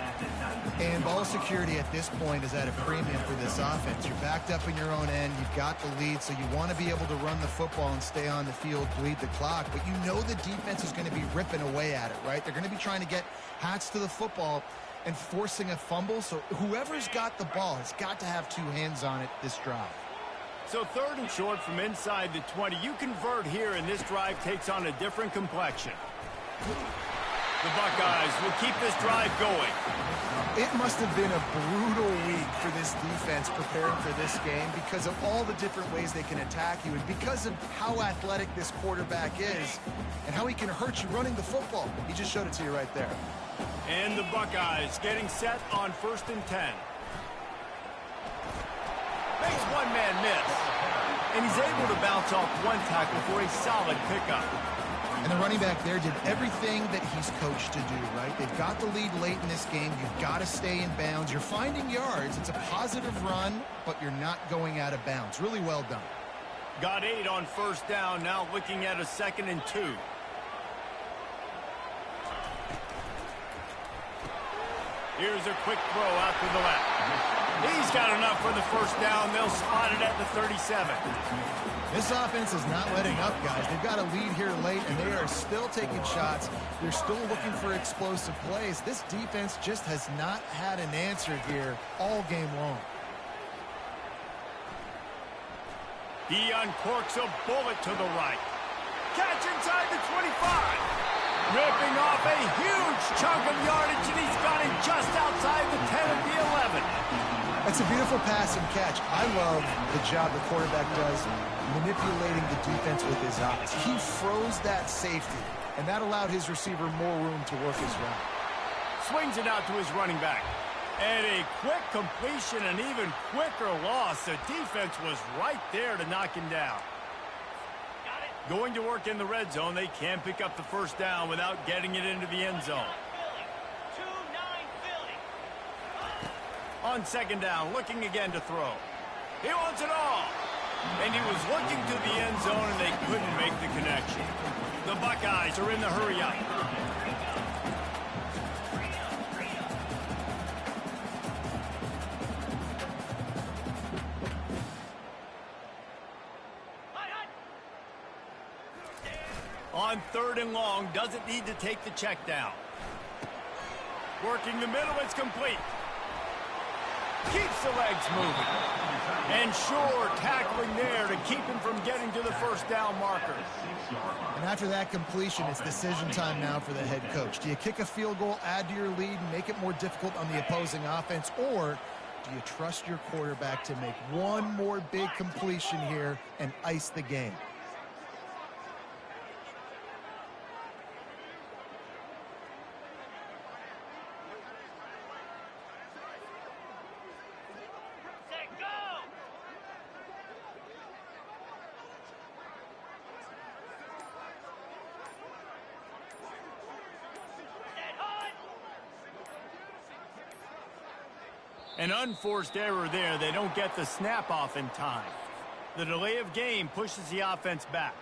And ball security at this point is at a premium for this offense. You're backed up in your own end. You've got the lead, so you want to be able to run the football and stay on the field, bleed the clock. But you know the defense is going to be ripping away at it, right? They're going to be trying to get Hats to the football and forcing a fumble. So whoever's got the ball has got to have 2 hands on it this drive. So 3rd and short from inside the 20. You convert here, and this drive takes on a different complexion. The Buckeyes will keep this drive going. It must have been a brutal week for this defense preparing for this game because of all the different ways they can attack you and because of how athletic this quarterback is and how he can hurt you running the football. He just showed it to you right there. And the Buckeyes getting set on 1st and 10. Makes one man miss. And he's able to bounce off 1 tackle for a solid pickup. And the running back there did everything that he's coached to do, right? They've got the lead late in this game. You've got to stay in bounds. You're finding yards. It's a positive run, but you're not going out of bounds. Really well done. Got 8 on 1st down. Now looking at a 2nd and 2. Here's a quick throw out to the left. He's got enough for the 1st down. They'll spot it at the 37. This offense is not letting up, guys. They've got a lead here late, and they are still taking shots. They're still looking for explosive plays. This defense just has not had an answer here all game long. He uncorks a bullet to the right. Catch inside the 25. Ripping off a huge chunk of yardage, and he's got it just outside the 10 of the 11. That's a beautiful pass and catch. I love the job the quarterback does manipulating the defense with his eyes. He froze that safety, and that allowed his receiver more room to work his route. Swings it out to his running back. And a quick completion, an even quicker loss. The defense was right there to knock him down. Going to work in the red zone. They can pick up the 1st down without getting it into the end zone. On 2nd down, looking again to throw. He wants it all. And he was looking to the end zone, and they couldn't make the connection. The Buckeyes are in the hurry-up. On 3rd and long, doesn't need to take the check down. Working the middle, it's complete. Keeps the legs moving. And sure, tackling there to keep him from getting to the first down marker. And after that completion, it's decision time now for the head coach. Do you kick a field goal, add to your lead, and make it more difficult on the opposing offense, or do you trust your quarterback to make one more big completion here and ice the game? An unforced error there. They don't get the snap off in time. The delay of game pushes the offense back.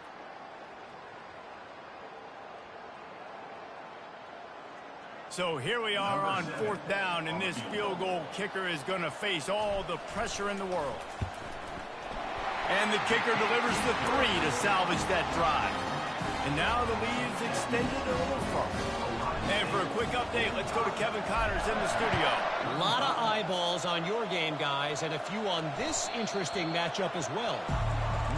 So here we are on 4th down, and this field goal kicker is going to face all the pressure in the world. And the kicker delivers the 3 to salvage that drive. And now the lead is extended a little further. And for a quick update, let's go to Kevin Connors in the studio. A lot of eyeballs on your game, guys, and a few on this interesting matchup as well.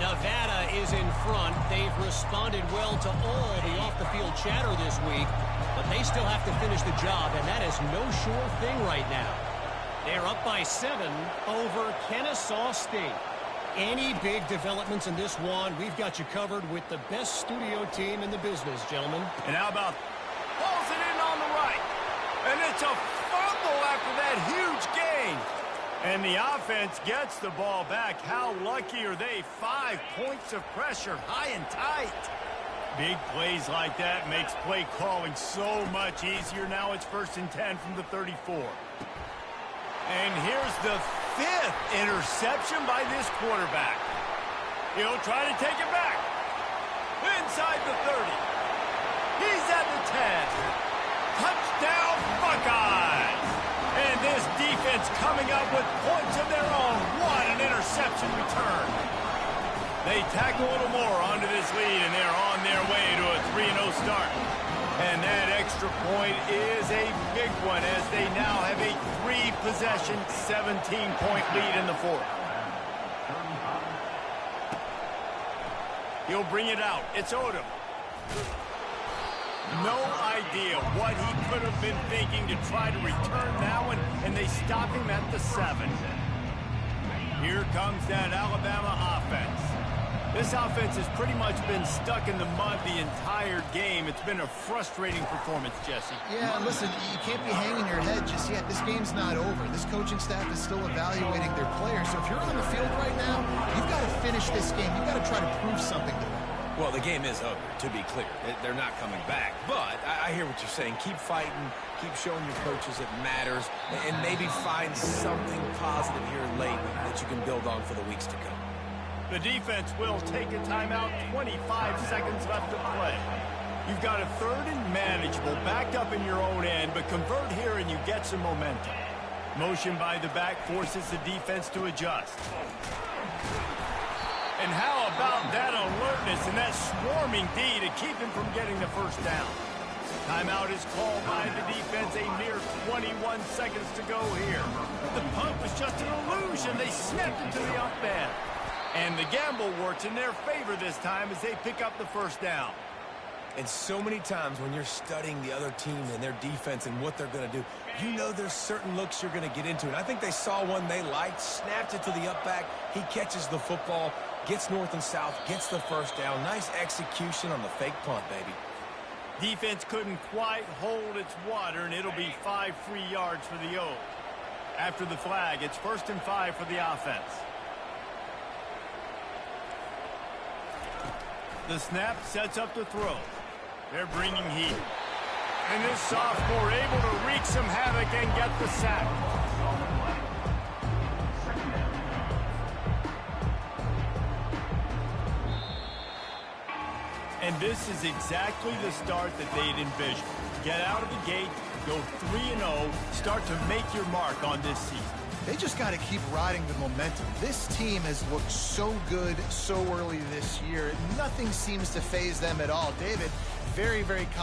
Nevada is in front. They've responded well to all the off-the-field chatter this week, but they still have to finish the job, and that is no sure thing right now. They're up by 7 over Kennesaw State. Any big developments in this one, we've got you covered with the best studio team in the business, gentlemen. And how about pulls it in on the right. And it's a fumble after that huge gain. And the offense gets the ball back. How lucky are they? 5 points of pressure, high and tight. Big plays like that makes play calling so much easier. Now it's 1st and 10 from the 34. And here's the 5th interception by this quarterback. He'll try to take it back. Inside the 30. He's at the 10. Touchdown, Buckeyes. And this defense coming up with points of their own. What an interception return. They tack a little more onto this lead, and they're on their way to a 3-0 start. And that extra point is a big one as they now have a 3-possession, 17-point lead in the 4th. He'll bring it out. It's Odom. No idea what he could have been thinking to try to return that one, and they stop him at the 7. Here comes that Alabama offense. This offense has pretty much been stuck in the mud the entire game. It's been a frustrating performance, Jesse. Yeah, listen, you can't be hanging your head just yet. This game's not over. This coaching staff is still evaluating their players. So if you're on the field right now, you've got to finish this game. You've got to try to prove something to them. Well, the game is over, to be clear. They're not coming back. But I hear what you're saying. Keep fighting. Keep showing your coaches it matters. And maybe find something positive here late that you can build on for the weeks to come. The defense will take a timeout. 25 seconds left to play. You've got a 3rd and manageable, backed up in your own end, but convert here and you get some momentum. Motion by the back forces the defense to adjust. And how about that alertness and that swarming D to keep him from getting the first down? Timeout is called by the defense. A mere 21 seconds to go here. The punt was just an illusion. They snapped it to the up man. And the gamble works in their favor this time as they pick up the first down. And so many times when you're studying the other team and their defense and what they're going to do, you know there's certain looks you're going to get into. And I think they saw one they liked, snapped it to the up back. He catches the football, gets north and south, gets the first down. Nice execution on the fake punt, baby. Defense couldn't quite hold its water, and it'll be 5 free yards for the O's. After the flag, it's 1st and 5 for the offense. The snap sets up the throw. They're bringing heat. And this sophomore able to wreak some havoc and get the sack. And this is exactly the start that they'd envisioned. Get out of the gate, go 3-0, start to make your mark on this season. They just got to keep riding the momentum. This team has looked so good so early this year. Nothing seems to faze them at all. David, very, very confident.